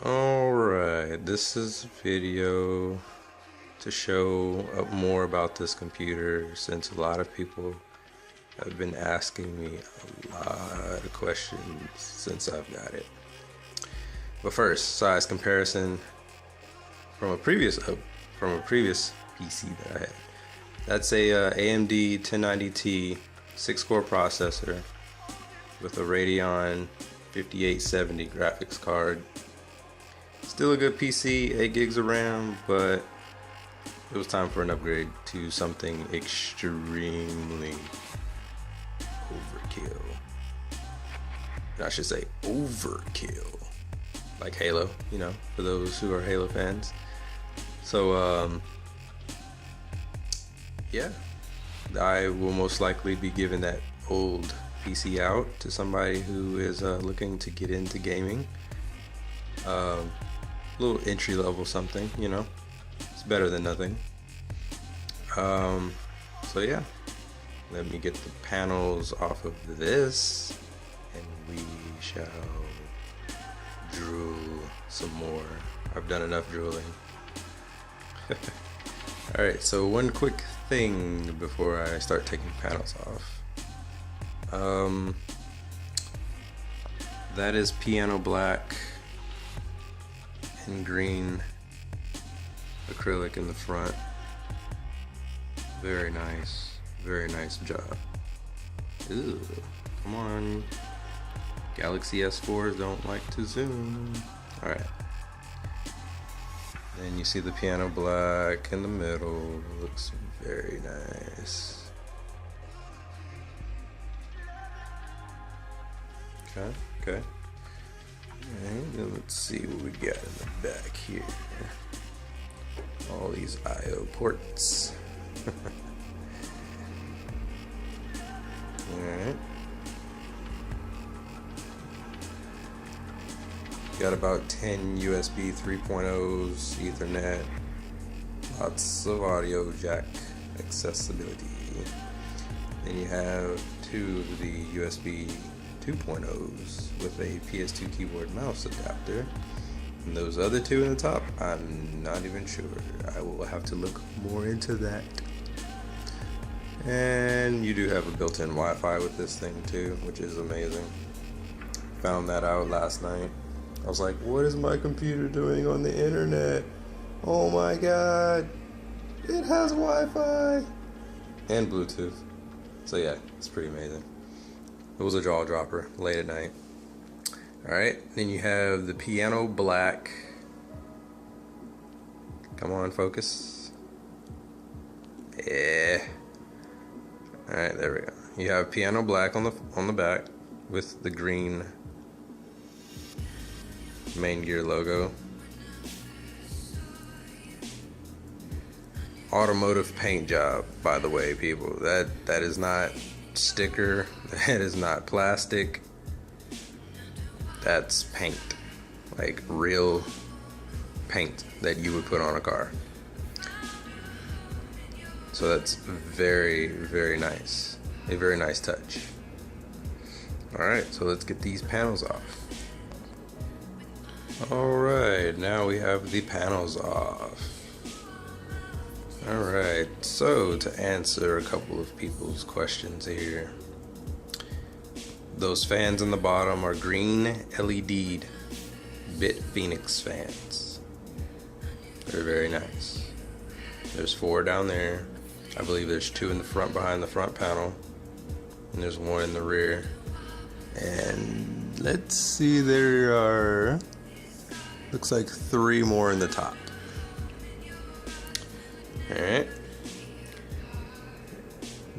Alright, this is a video to show up more about this computer, since a lot of people have been asking me a lot of questions since I've got it. But first, size comparison from a previous PC that I had. That's a AMD 1090Ti 6-core processor with a Radeon 5870 graphics card. Still a good PC, 8 gigs of RAM, but it was time for an upgrade to something extremely overkill. I should say overkill. Like Halo, you know, for those who are Halo fans. So, yeah, I will most likely be giving that old PC out to somebody who is looking to get into gaming. Little entry level something, you know, it's better than nothing. So yeah, let me get the panels off of this and we shall drool some more. I've done enough drooling. Alright, so one quick thing before I start taking panels off. That is piano black and green acrylic in the front. Very nice job. Ew, come on, Galaxy S4s don't like to zoom. Alright, then you see the piano black in the middle. Looks very nice. Okay. And let's see what we got in the back here. All these I/O ports. Alright. Got about 10 USB 3.0s, Ethernet, lots of audio jack accessibility. Then you have 2 of the USB 2.0s with a PS2 keyboard mouse adapter. And those other 2 in the top, I'm not even sure. I will have to look more into that. And you do have a built-in Wi-Fi with this thing too, which is amazing. Found that out last night. I was like, what is my computer doing on the internet? Oh my god, it has Wi-Fi and Bluetooth. So yeah, it's pretty amazing. It was a jaw dropper late at night. Alright, then you have the piano black. Come on, focus. Yeah. Alright, there we go. You have piano black on the back with the green MAINGEAR logo. Automotive paint job, by the way, people. That is not sticker, that is not plastic, that's paint, like real paint that you would put on a car. So that's very nice, a very nice touch. Alright, so let's get these panels off. Alright, now we have the panels off. Alright, so to answer a couple of people's questions here. Those fans on the bottom are green LED'd Bit Fenix Fans. They're very nice. There's 4 down there. I believe there's 2 in the front behind the front panel. And there's 1 in the rear. And let's see, there are, looks like 3 more in the top. Alright,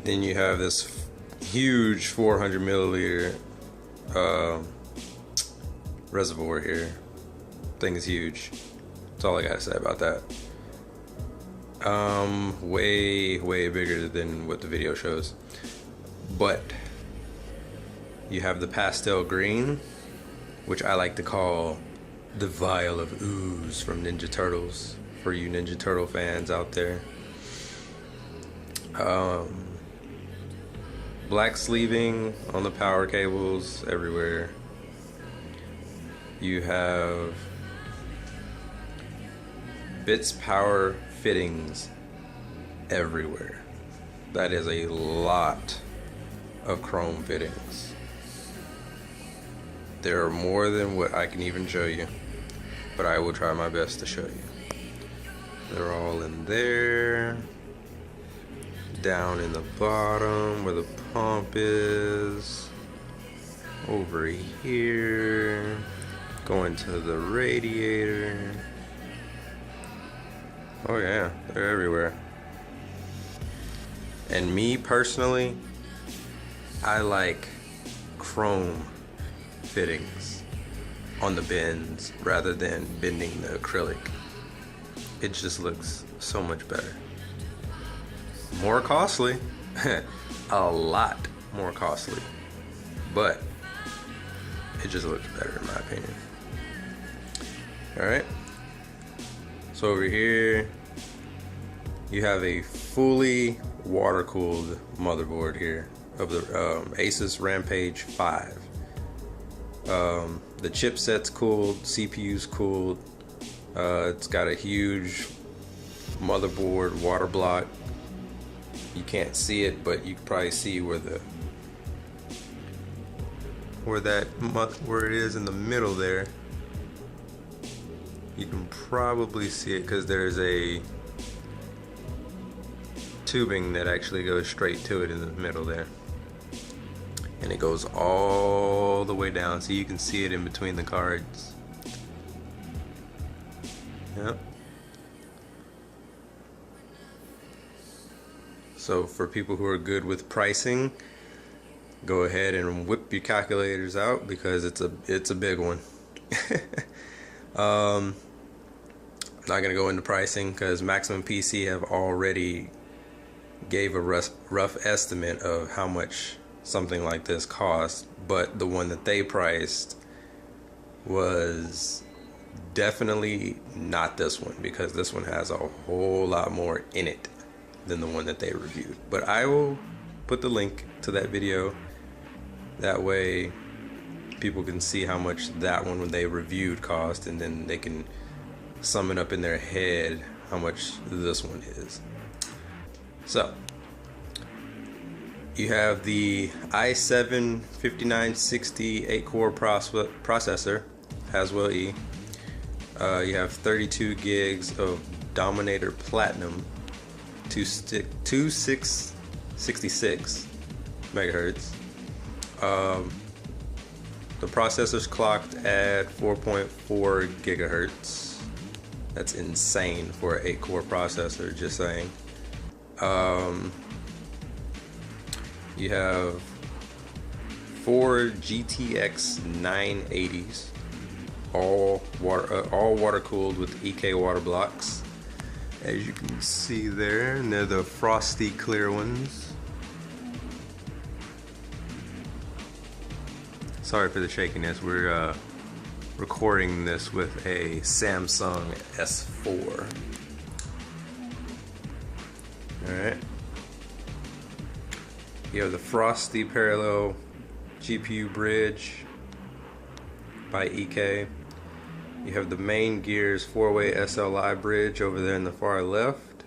then you have this huge 400 milliliter reservoir here. Thing is huge. That's all I gotta say about that. Way bigger than what the video shows. But you have the pastel green, which I like to call the vial of ooze from Ninja Turtles, for you Ninja Turtle fans out there. Black sleeving on the power cables everywhere. You have Bits power fittings everywhere. That is a lot of chrome fittings. There are more than what I can even show you, but I will try my best to show you. They're all in there, down in the bottom where the pump is, over here, going to the radiator. Oh yeah, they're everywhere. And me personally, I like chrome fittings on the bends rather than bending the acrylic. It just looks so much better. More costly, a lot more costly, but it just looks better in my opinion. Alright, so over here you have a fully water-cooled motherboard here of the ASUS Rampage 5. The chipset's cooled, CPU's cooled. It's got a huge motherboard water block. You can't see it, but you can probably see where it is in the middle there. You can probably see it because there's a tubing that actually goes straight to it in the middle there, and it goes all the way down, so you can see it in between the cards. Yep. So for people who are good with pricing, go ahead and whip your calculators out because it's a big one. I'm not gonna go into pricing because Maximum PC have already gave a rough estimate of how much something like this cost, but the one that they priced was definitely not this one, because this one has a whole lot more in it than the one that they reviewed. But I will put the link to that video, that way people can see how much that one when they reviewed cost, and then they can sum it up in their head how much this one is. So you have the i7 5960 8-core processor, Haswell E. You have 32 gigs of Dominator Platinum, 2666 megahertz. The processor's clocked at 4.4 gigahertz. That's insane for an 8-core processor, just saying. You have 4 GTX 980s, all water cooled with EK water blocks, as you can see there, and they're the frosty clear ones. Sorry for the shakiness. We're recording this with a Samsung S4. Alright. You have the frosty parallel GPU bridge by EK. You have the MAINGEAR's 4-way SLI bridge over there in the far left.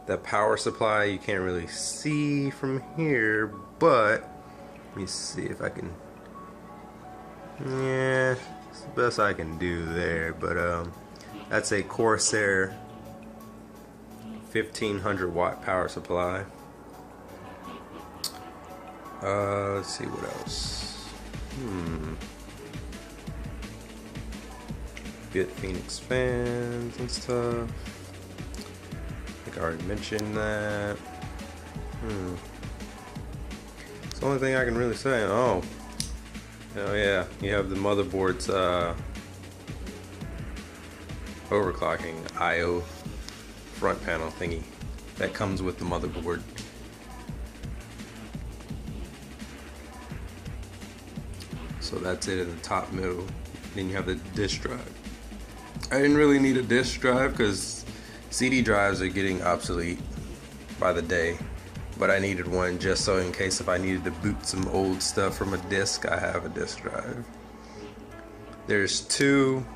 That power supply you can't really see from here, but let me see if I can. Yeah, it's the best I can do there, but that's a Corsair 1500 watt power supply. Let's see what else. Bit Fenix Fans and stuff. I think I already mentioned that. It's the only thing I can really say. Oh yeah, you have the motherboard's overclocking I/O front panel thingy that comes with the motherboard. So that's it in the top middle. Then you have the disk drive. I didn't really need a disk drive because CD drives are getting obsolete by the day, but I needed one just so in case if I needed to boot some old stuff from a disk, I have a disk drive. There's two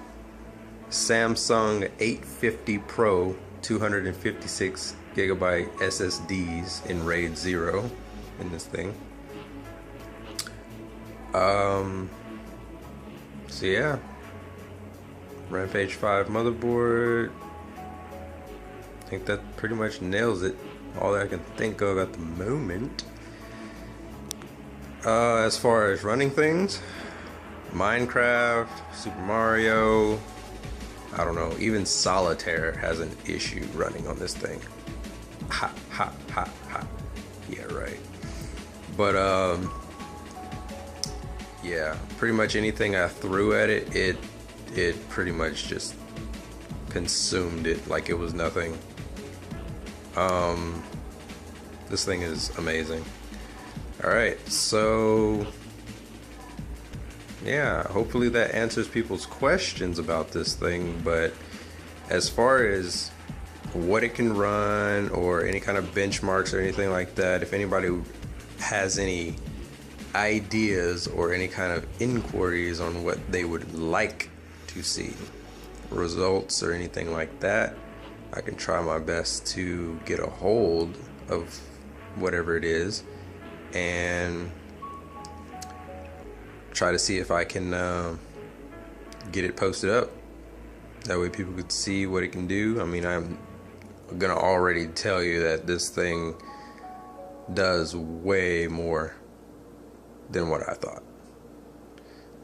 Samsung 850 Pro 256 gigabyte SSDs in RAID 0 in this thing. So yeah, Rampage 5 motherboard. I think that pretty much nails it. All that I can think of at the moment. As far as running things, Minecraft, Super Mario, I don't know, even Solitaire has an issue running on this thing. Ha ha ha ha. Yeah, right. But yeah, pretty much anything I threw at it, it pretty much just consumed it like it was nothing. This thing is amazing. Alright, so yeah, hopefully that answers people's questions about this thing. But as far as what it can run or any kind of benchmarks or anything like that, if anybody has any ideas or any kind of inquiries on what they would like to see, results or anything like that, I can try my best to get a hold of whatever it is and try to see if I can get it posted up. That way people could see what it can do. I mean, I'm gonna already tell you that this thing does way more than what I thought.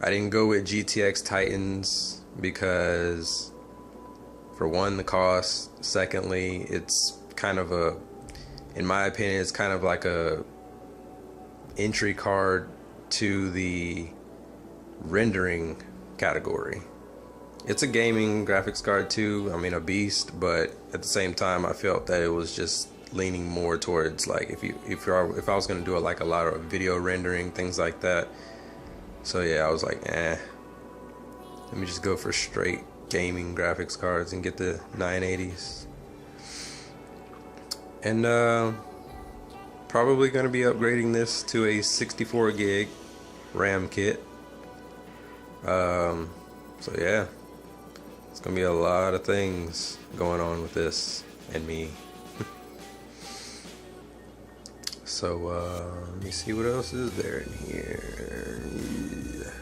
I didn't go with GTX Titans because, for one, the cost. Secondly, it's kind of a, in my opinion, it's kind of like a entry card to the rendering category. It's a gaming graphics card too, I mean a beast, but at the same time I felt that it was just leaning more towards like if I was gonna do like a lot of video rendering, things like that. So yeah, I was like, let me just go for straight gaming graphics cards and get the 980s. And probably gonna be upgrading this to a 64 gig RAM kit. So yeah, it's gonna be a lot of things going on with this and me. So let me see what else is there in here.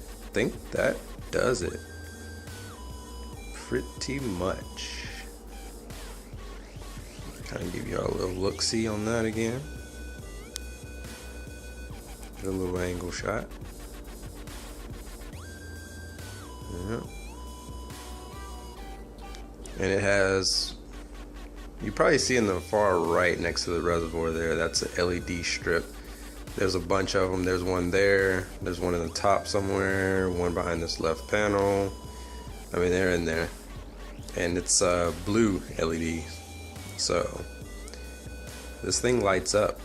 I think that does it pretty much. Kind of give y'all a little look-see on that again. Get a little angle shot. Yeah. And it has, you probably see in the far right next to the reservoir there, that's an LED strip. There's a bunch of them. There's one there, there's one in the top somewhere, one behind this left panel. I mean, they're in there. And it's blue LED. So this thing lights up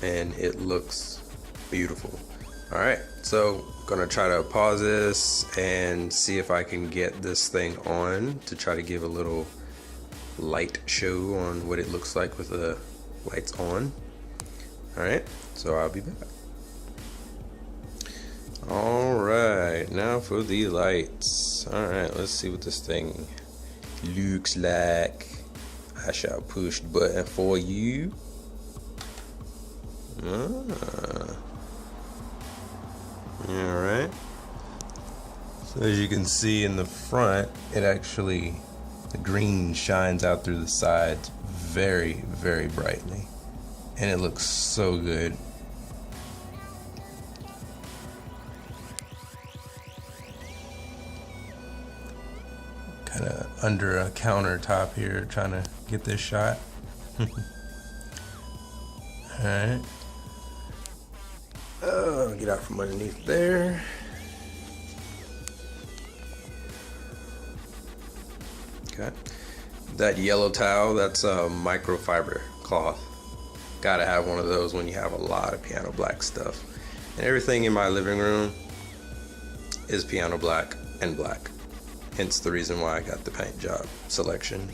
and it looks beautiful. Alright, so gonna try to pause this and see if I can get this thing on to try to give a little light show on what it looks like with the lights on. Alright, so I'll be back. Alright, now for the lights. Alright, let's see what this thing looks like. I shall push the button for you. Alright. So as you can see in the front, it actually, the green shines out through the sides very, very brightly. And it looks so good. Kind of under a countertop here, trying to get this shot. Alright. Oh, get out from underneath there. Okay. That yellow towel, that's a microfiber cloth. Gotta have one of those when you have a lot of piano black stuff. And everything in my living room is piano black and black. Hence the reason why I got the paint job selection.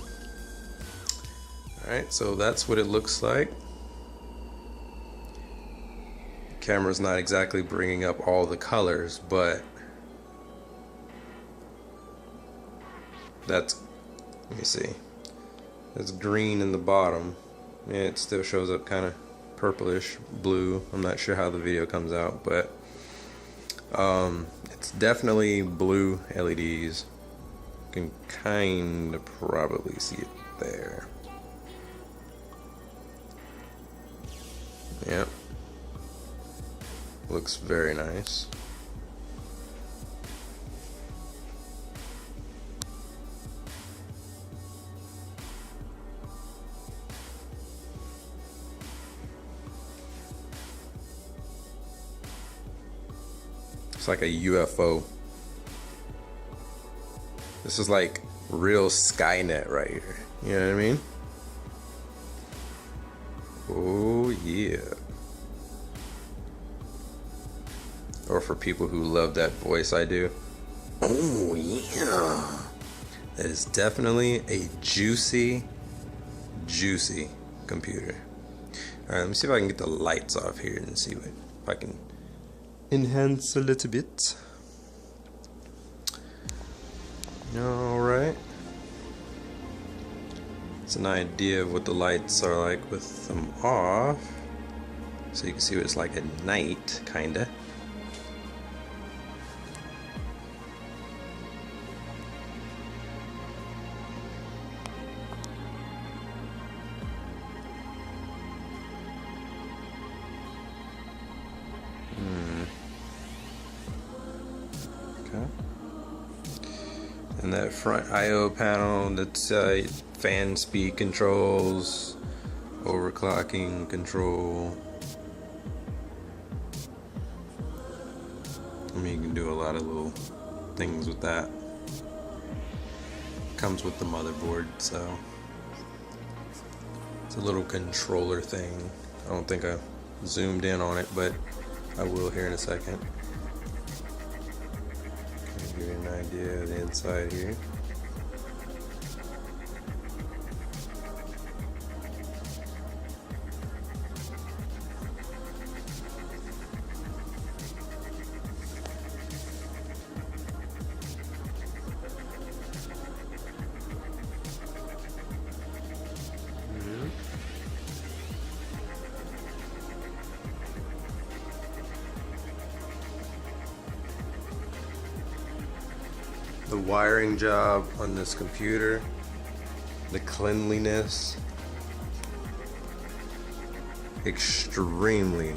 Alright, so that's what it looks like. Camera's not exactly bringing up all the colors, but That's, let me see, it's green in the bottom, and it still shows up kind of purplish blue. I'm not sure how the video comes out, but it's definitely blue LEDs. You can kind of probably see it there. Yep, looks very nice. It's like a UFO. This is like real Skynet right here. You know what I mean? Oh yeah. Or for people who love that voice I do. Oh yeah. That is definitely a juicy computer. Alright, let me see if I can get the lights off here and see if I can enhance a little bit. Alright. It's an idea of what the lights are like with them off. So you can see what it's like at night, kinda. And that front I/O panel, that's fan speed controls, overclocking control. I mean, you can do a lot of little things with that. Comes with the motherboard, so it's a little controller thing. I don't think I zoomed in on it, but I will here in a second. Give you an idea of the inside here. The wiring job on this computer, the cleanliness, extremely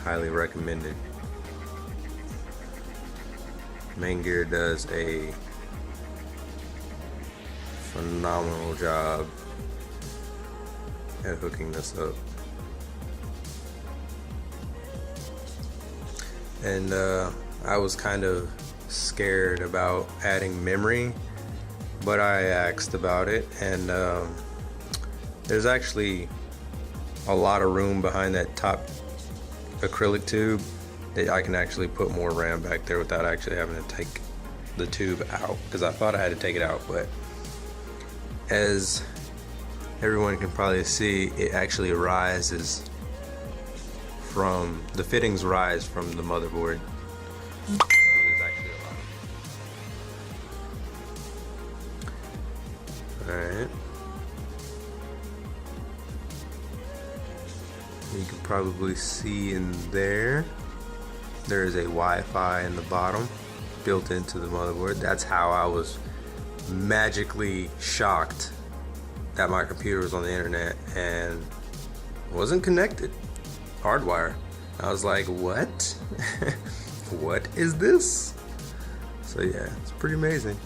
highly recommended. MAINGEAR does a phenomenal job at hooking this up. And I was kind of scared about adding memory, but I asked about it, and there's actually a lot of room behind that top acrylic tube that I can actually put more RAM back there without actually having to take the tube out, because I thought I had to take it out, but as everyone can probably see, it actually rises from the fittings rise from the motherboard. Alright. You can probably see in there, there is a Wi-Fi in the bottom built into the motherboard. That's how I was magically shocked that my computer was on the internet and wasn't connected. Hardwire. I was like, what? What is this? So yeah, it's pretty amazing.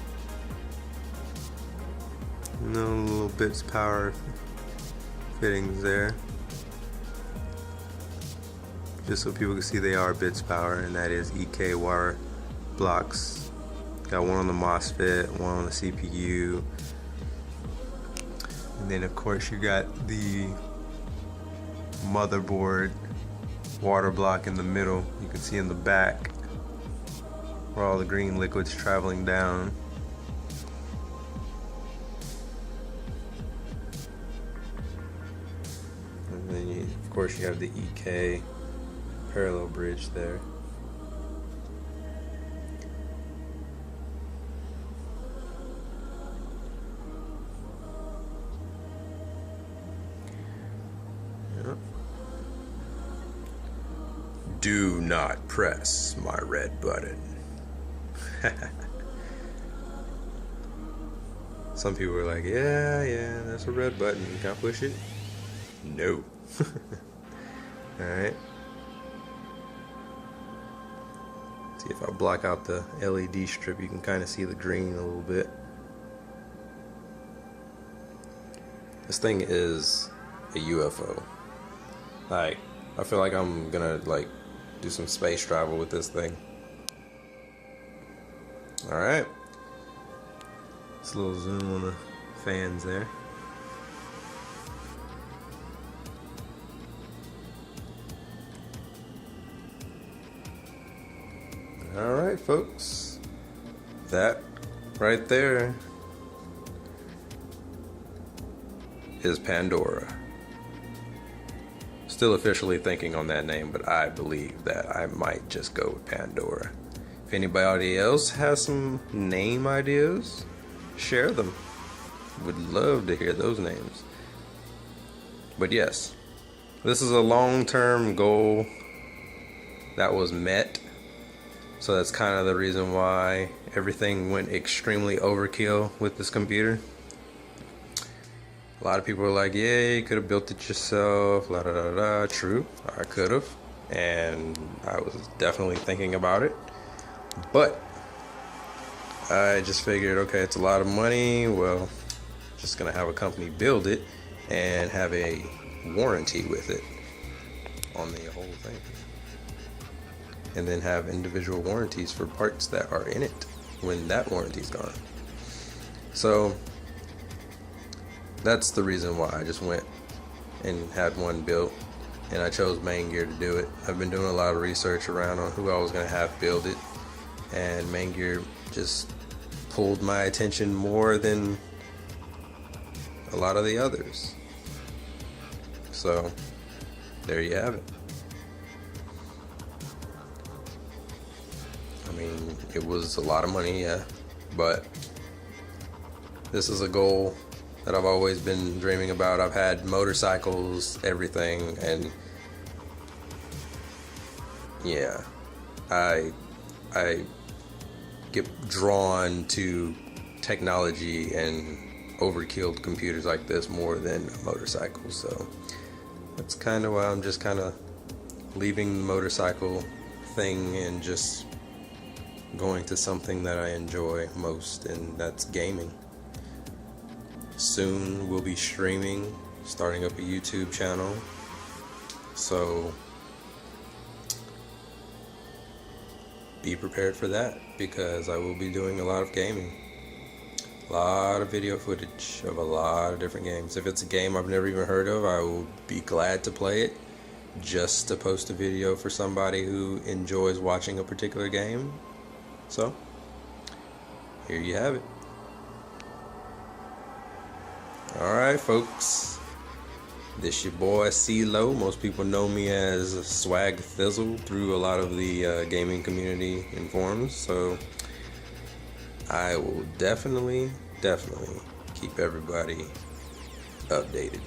No little bits power fittings there. Just so people can see they are bits power, and that is EK wire blocks. Got one on the MOSFET, one on the CPU. And then of course you got the motherboard water block in the middle. You can see in the back where all the green liquid's traveling down. And then you, of course you have the EK parallel bridge there. Do not press my red button. Some people are like, yeah, that's a red button. Can I push it? No. Alright. See, if I block out the LED strip, you can kind of see the green a little bit. This thing is a UFO. Like, I feel like I'm gonna like do some space travel with this thing. Alright. Just a little zoom on the fans there. Alright, folks. That right there is Pandora. Still officially thinking on that name, but I believe that I might just go with Pandora. If anybody else has some name ideas, share them. Would love to hear those names. But yes, this is a long-term goal that was met. So that's kind of the reason why everything went extremely overkill with this computer. A lot of people are like, yeah, you could have built it yourself, la da da da. True, I could have, and I was definitely thinking about it. But I just figured, okay, it's a lot of money. Well, just gonna have a company build it and have a warranty with it on the whole thing, and then have individual warranties for parts that are in it when that warranty's gone. So that's the reason why I just went and had one built, and I chose MAINGEAR to do it. I've been doing a lot of research around on who I was going to have build it, and MAINGEAR just pulled my attention more than a lot of the others. So there you have it. I mean, it was a lot of money, yeah, but this is a goal that I've always been dreaming about. I've had motorcycles, everything, and yeah, I get drawn to technology and overkilled computers like this more than motorcycles. So that's kind of why I'm just kind of leaving the motorcycle thing and just going to something that I enjoy most, and that's gaming. Soon we'll be streaming, starting up a YouTube channel, so be prepared for that, because I will be doing a lot of gaming, a lot of video footage of a lot of different games. If it's a game I've never even heard of, I will be glad to play it just to post a video for somebody who enjoys watching a particular game. So here you have it. Alright, folks, this your boy CeeLo. Most people know me as Swag Thizzle through a lot of the gaming community and forums, so I will definitely keep everybody updated.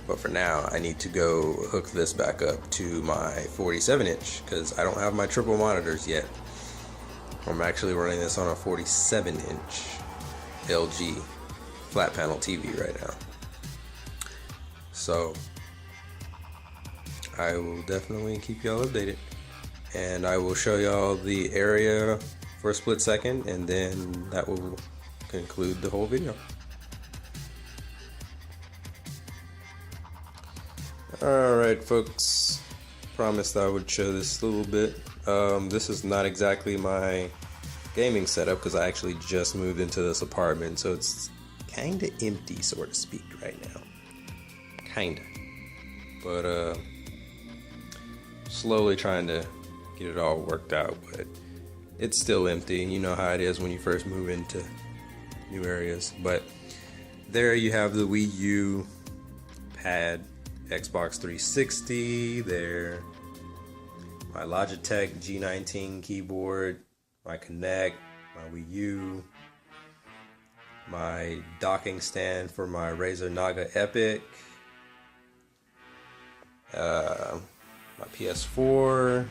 But for now, I need to go hook this back up to my 47-inch because I don't have my triple monitors yet. I'm actually running this on a 47-inch LG flat panel TV right now. So I will definitely keep y'all updated, and I will show y'all the area for a split second, and then that will conclude the whole video. Alright, folks, promised I would show this a little bit. This is not exactly my gaming setup because I actually just moved into this apartment, so it's kinda empty, so to speak, right now. Kinda. But slowly trying to get it all worked out, but it's still empty. You know how it is when you first move into new areas. But there you have the Wii U pad, Xbox 360 there, my Logitech G19 keyboard, my Kinect, my Wii U, my docking stand for my Razer Naga Epic, my my PS4,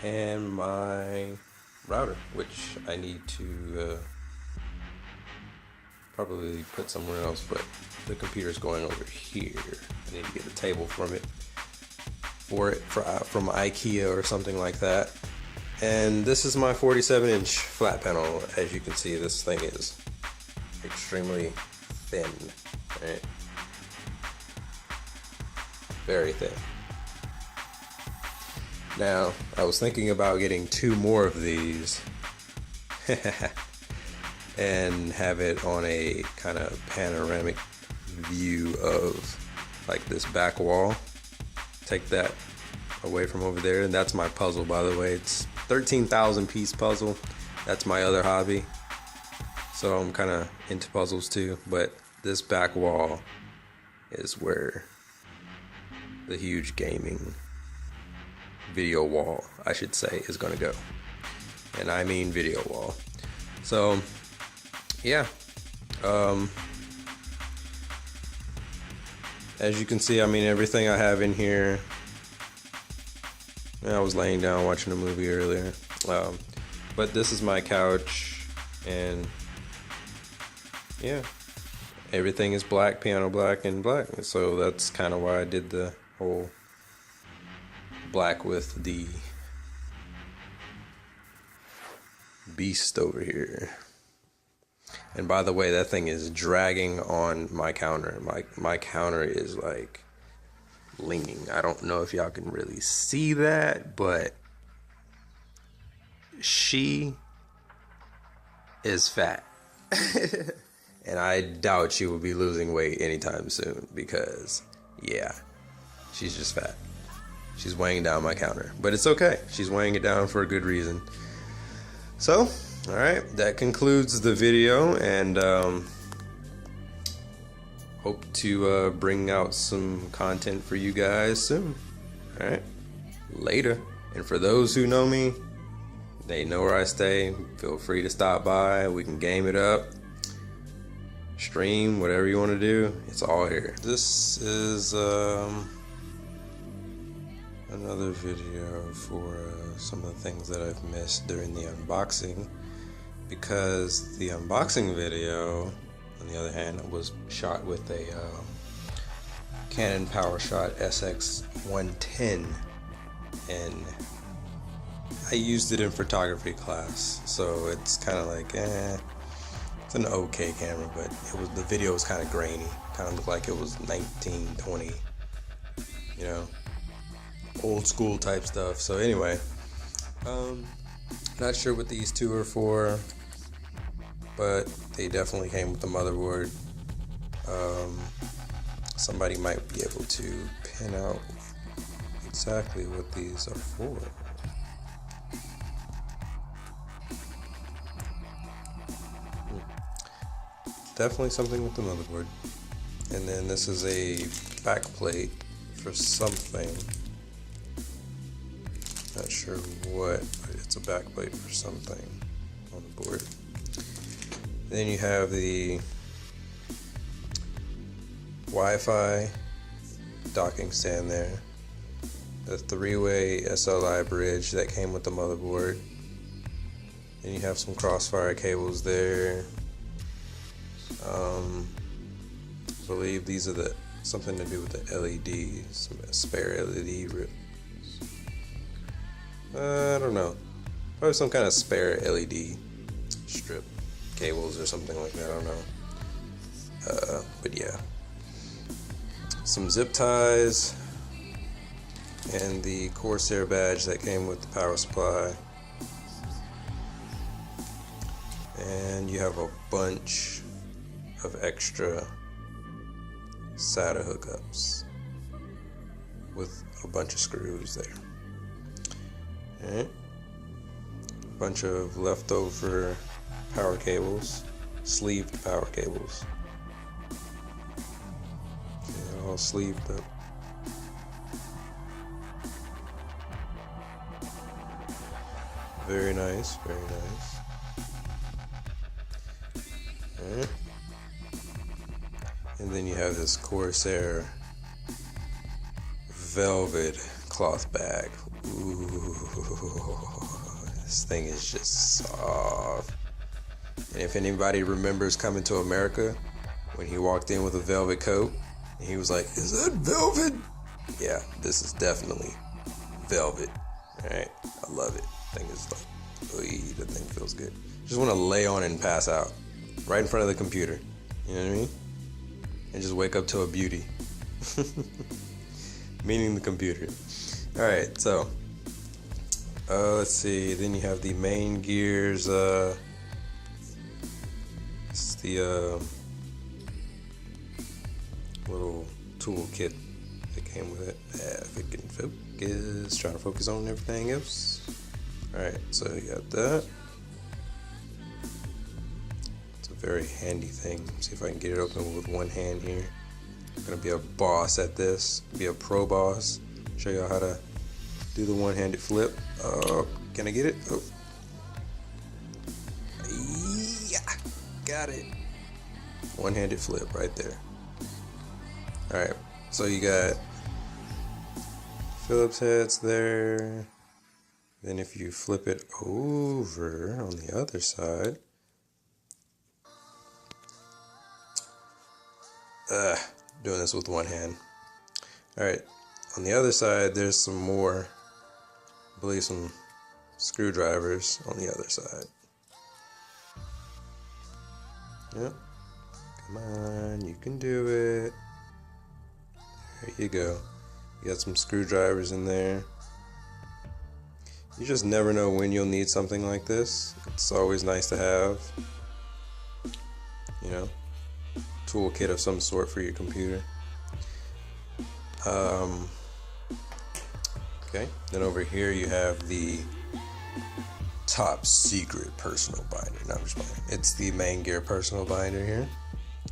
and my router, which I need to probably put somewhere else, but the computer's going over here. I need to get a table from IKEA or something like that. And this is my 47-inch flat panel. As you can see, this thing is extremely thin, right? Very thin. Now, I was thinking about getting 2 more of these and have it on a kind of panoramic view of like this back wall. Take that away from over there, and that's my puzzle, by the way. It's 13,000 piece puzzle. That's my other hobby, so I'm kind of into puzzles too, but this back wall is where the huge gaming video wall, I should say, is gonna go. And I mean video wall. So yeah, as you can see, I mean, everything I have in here. I was laying down watching a movie earlier, but this is my couch, and yeah, everything is black, piano black and black. So that's kind of why I did the whole black with the beast over here. And by the way, that thing is dragging on my counter. My counter is like leaning. I don't know if y'all can really see that, but she is fat. And I doubt she will be losing weight anytime soon, because yeah, she's just fat. She's weighing down my counter, but it's okay. She's weighing it down for a good reason. So, all right, that concludes the video, and hope to bring out some content for you guys soon. All right, later. And for those who know me, they know where I stay. Feel free to stop by. We can game it up, stream, whatever you want to do. It's all here. This is another video for some of the things that I've missed during the unboxing, because the unboxing video, on the other hand, was shot with a Canon PowerShot SX110, and I used it in photography class, so it's kind of like, it's an okay camera, but the video was kind of grainy, kind of looked like it was 1920, you know, old school type stuff. So anyway, not sure what these two are for, but they definitely came with the motherboard. Somebody might be able to pin out exactly what these are for. Definitely something with the motherboard. And then this is a back plate for something. Not sure what, but it's a back plate for something on the board. Then you have the Wi-Fi docking stand there. The 3-way SLI bridge that came with the motherboard. Then you have some crossfire cables there. I believe these are something to do with the LED, some spare LED. I don't know. Probably some kind of spare LED strip cables or something like that. I don't know. But yeah, some zip ties and the Corsair badge that came with the power supply. And you have a bunch of extra SATA hookups with a bunch of screws there. Alright. A bunch of leftover power cables, sleeved power cables. They're all sleeved up. Very nice, very nice. Alright. And then you have this Corsair velvet cloth bag. Ooh, this thing is just soft. And if anybody remembers coming to America, when he walked in with a velvet coat, and he was like, "Is that velvet?" Yeah, this is definitely velvet. Alright, I love it. Thing is like, the thing feels good. Just want to lay on it and pass out right in front of the computer. You know what I mean? And just wake up to a beauty. Meaning the computer. Alright, so let's see. Then you have the MAINGEAR's it's the little tool kit that came with it. If it can focus, trying to focus on everything else. Alright, so you got that. It's a very handy thing. See if I can get it open with one hand here. I'm gonna be a boss at this, be a pro boss. Show y'all how to do the one-handed flip. Can I get it? Oh. Yeah, got it. One-handed flip right there. Alright, so you got Phillips heads there. Then if you flip it over on the other side, doing this with one hand. Alright, on the other side there's some more, I believe some screwdrivers on the other side. Yep, come on, you can do it. There you go. You got some screwdrivers in there. You just never know when you'll need something like this. It's always nice to have, you know, toolkit of some sort for your computer. Okay, then over here you have the top secret personal binder. No, I'm just playing. It's the MAINGEAR personal binder here.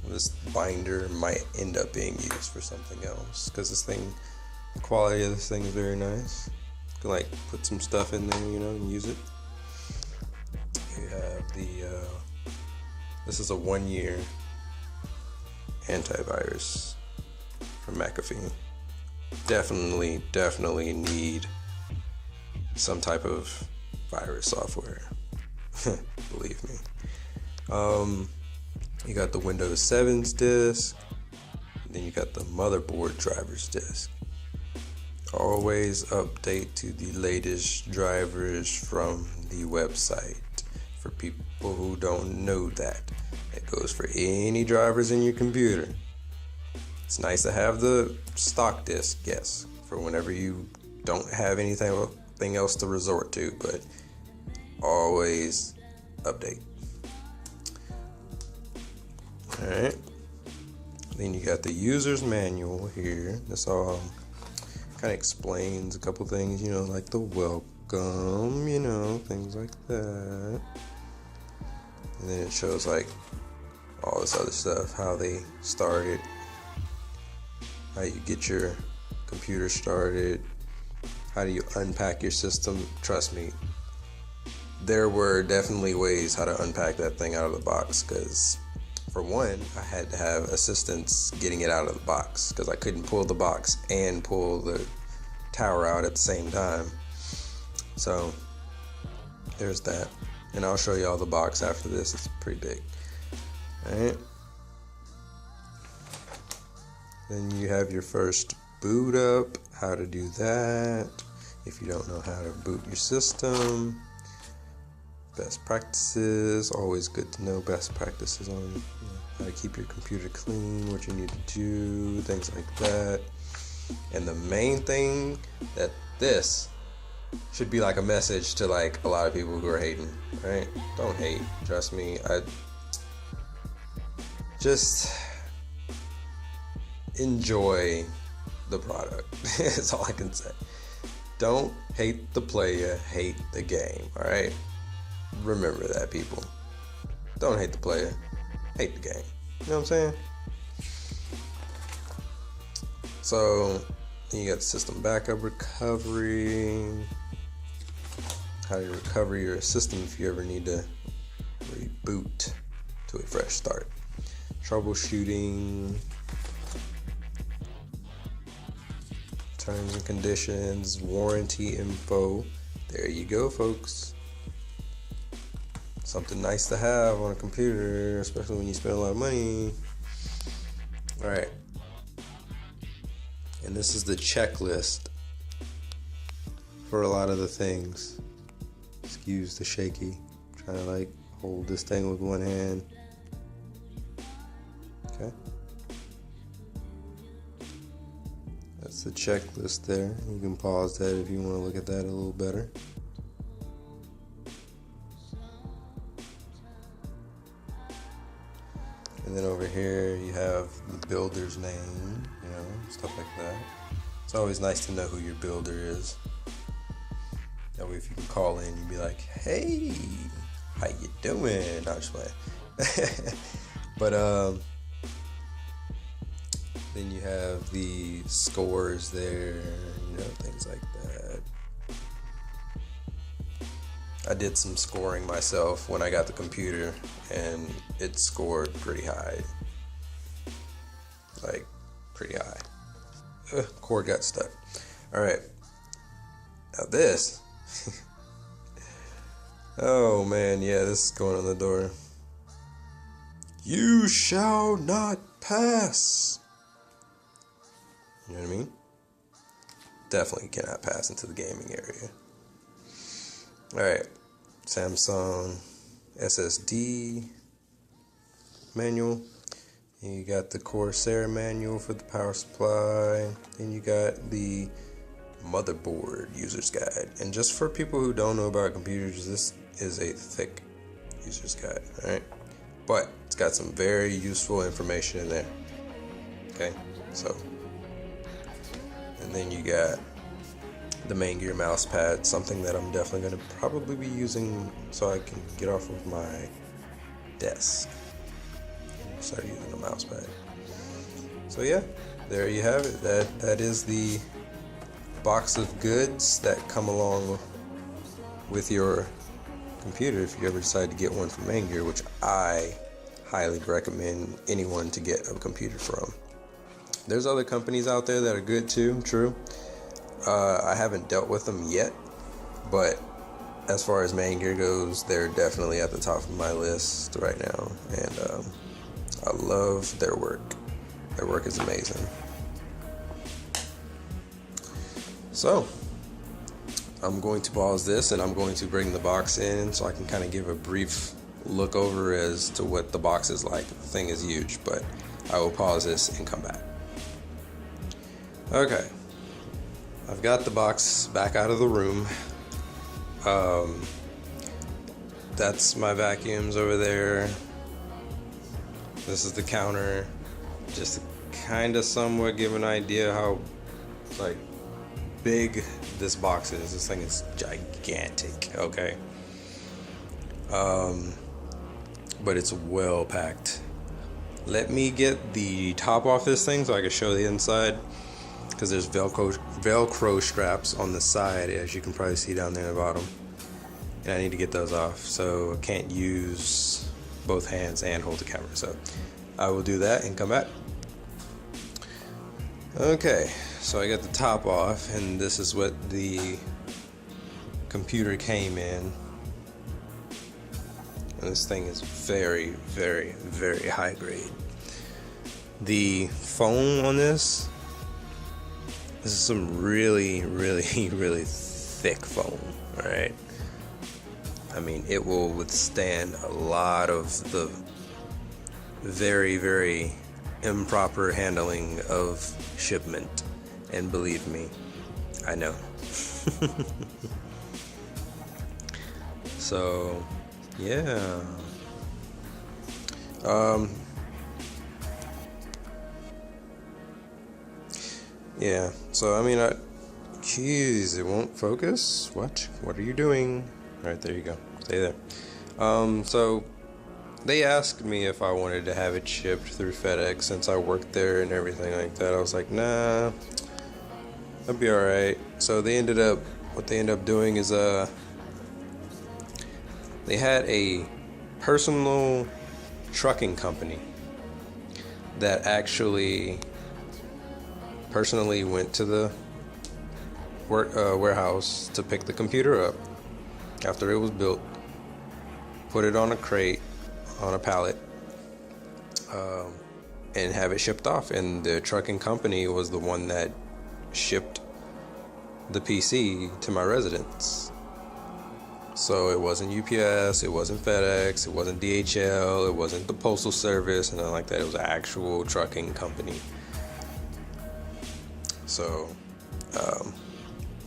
This binder might end up being used for something else because this thing, the quality of this thing is very nice. You can like put some stuff in there, you know, and use it. You have the this is a 1-year antivirus from McAfee. Definitely need some type of virus software. Believe me. You got the Windows 7's disk, then you got the motherboard driver's disk. Always update to the latest drivers from the website. For people who don't know that, it goes for any drivers in your computer. It's nice to have the stock disk, yes, for whenever you don't have anything else to resort to, but always update. Alright, then you got the user's manual here. This all kind of explains a couple things, you know, like the welcome, you know, things like that. And then it shows like all this other stuff, how they started, how you get your computer started, how do you unpack your system. Trust me, there were definitely ways how to unpack that thing out of the box, because for one, I had to have assistance getting it out of the box because I couldn't pull the box and pull the tower out at the same time. So there's that. And I'll show you all the box after this. It's pretty big. Alright. Then you have your first boot up. How to do that. If you don't know how to boot your system. Best practices, always good to know best practices on, you know, how to keep your computer clean, what you need to do, things like that. And the main thing that this should be like a message to like a lot of people who are hating, right? Don't hate, trust me. I just enjoy the product. That's all I can say. Don't hate the player, hate the game, all right? Remember that, people. Don't hate the player, hate the game. You know what I'm saying? So, then you got the system backup recovery. How to recover your system if you ever need to reboot to a fresh start. Troubleshooting. terms and conditions, warranty info. There you go, folks. Something nice to have on a computer, especially when you spend a lot of money. Alright. And this is the checklist for a lot of the things. Excuse the shaky. I'm trying to like hold this thing with one hand. Okay. That's the checklist there. You can pause that if you want to look at that a little better. And then over here you have the builder's name, you know, stuff like that. It's always nice to know who your builder is. That way if you can call in, you'd be like, hey, how you doing? No, I'm just playing. But then you have the scores there, you know, things like that. I did some scoring myself when I got the computer, and it scored pretty high. Like, pretty high. Cord got stuck. Alright. Now this. Oh man, yeah, this is going on the door. You shall not pass. You know what I mean? Definitely cannot pass into the gaming area. Alright, Samsung SSD manual. And you got the Corsair manual for the power supply. And you got the motherboard user's guide. And just for people who don't know about computers, this is a thick user's guide. Alright, but it's got some very useful information in there. Okay, so. And then you got the MAINGEAR mouse pad, something that I'm definitely going to probably be using so I can get off of my desk and start using a mouse pad. So yeah, there you have it. That is the box of goods that come along with your computer if you ever decide to get one from MAINGEAR, which I highly recommend anyone to get a computer from. There's other companies out there that are good too, true. I haven't dealt with them yet, but as far as MAINGEAR goes, they're definitely at the top of my list right now, and I love their work. Their work is amazing. So, I'm going to pause this and I'm going to bring the box in so I can kind of give a brief look over as to what the box is like. The thing is huge, but I will pause this and come back. Okay, I've got the box back out of the room. That's my vacuums over there. This is the counter. Just to kind of somewhat give an idea how like big this box is. This thing is gigantic, okay? But it's well packed. Let me get the top off this thing so I can show the inside, because there's Velcro straps on the side, as you can probably see down there at the bottom, and I need to get those off, so I can't use both hands and hold the camera. So I will do that and come back. Okay, so I got the top off, and this is what the computer came in. And this thing is very, very, very high grade. The foam on this is some really, really, really thick foam, alright? I mean, it will withstand a lot of the very, very improper handling of shipment. And believe me, I know. So, yeah. Yeah, so I mean, jeez, it won't focus? What are you doing? Alright, there you go. Stay there. So they asked me if I wanted to have it shipped through FedEx since I worked there and everything like that. I was like, nah, that'd be alright. So what they ended up doing is they had a personal trucking company that actually personally went to the warehouse to pick the computer up after it was built, put it on a crate, on a pallet, and have it shipped off. And the trucking company was the one that shipped the PC to my residence. So it wasn't UPS, it wasn't FedEx, it wasn't DHL, it wasn't the postal service, and nothing like that. It was an actual trucking company. So,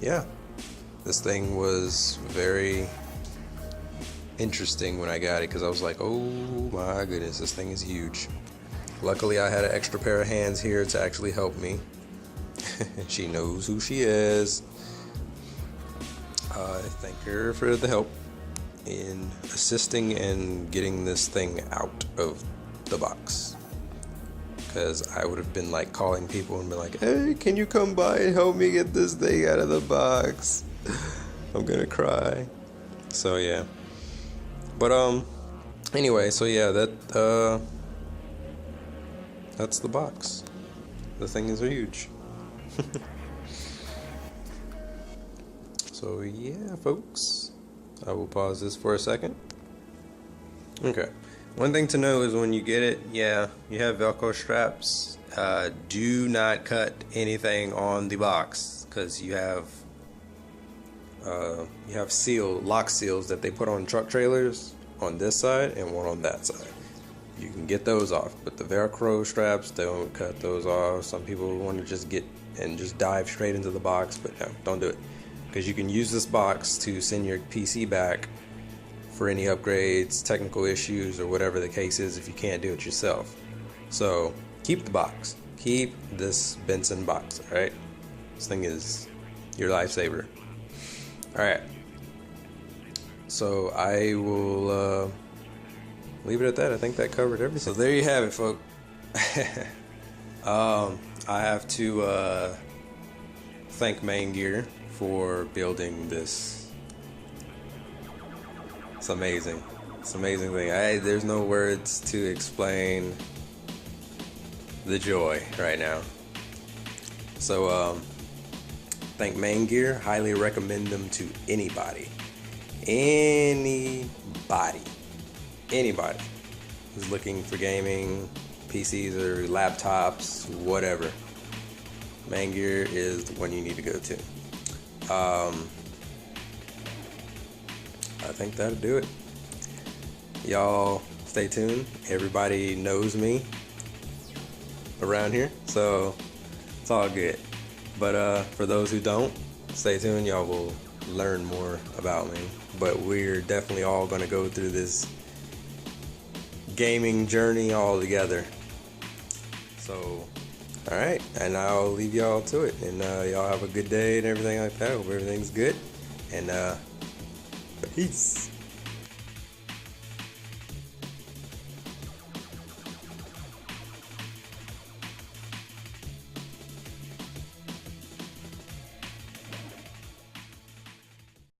yeah, this thing was very interesting when I got it, because I was like, oh my goodness, this thing is huge. Luckily, I had an extra pair of hands here to actually help me. She knows who she is. I thank her for the help in assisting and getting this thing out of the box. Because I would have been like calling people and be like, hey, can you come by and help me get this thing out of the box? I'm gonna cry. So yeah. But anyway, so yeah, that's the box. The thing is huge. So yeah, folks, I will pause this for a second. Okay, one thing to know is when you get it, yeah, you have Velcro straps. Do not cut anything on the box, because you have lock seals that they put on truck trailers on this side and one on that side. You can get those off, but the Velcro straps, don't cut those off. Some people want to just get and just dive straight into the box, but no, don't do it. Because you can use this box to send your PC back for any upgrades, technical issues, or whatever the case is if you can't do it yourself. So keep the box. Keep this Benson box, alright? This thing is your lifesaver. Alright. So I will leave it at that. I think that covered everything. So there you have it, folks. I have to thank MAINGEAR for building this. It's amazing. It's an amazing thing. There's no words to explain the joy right now. So thank MAINGEAR. Highly recommend them to anybody. Anybody who's looking for gaming, PCs or laptops, whatever. MAINGEAR is the one you need to go to. I think that'll do it. Y'all stay tuned. Everybody knows me around here, so it's all good. But for those who don't, stay tuned. Y'all will learn more about me. But we're definitely all going to go through this gaming journey all together. So alright, and I'll leave y'all to it, and y'all have a good day and everything like that. Hope everything's good, and peace.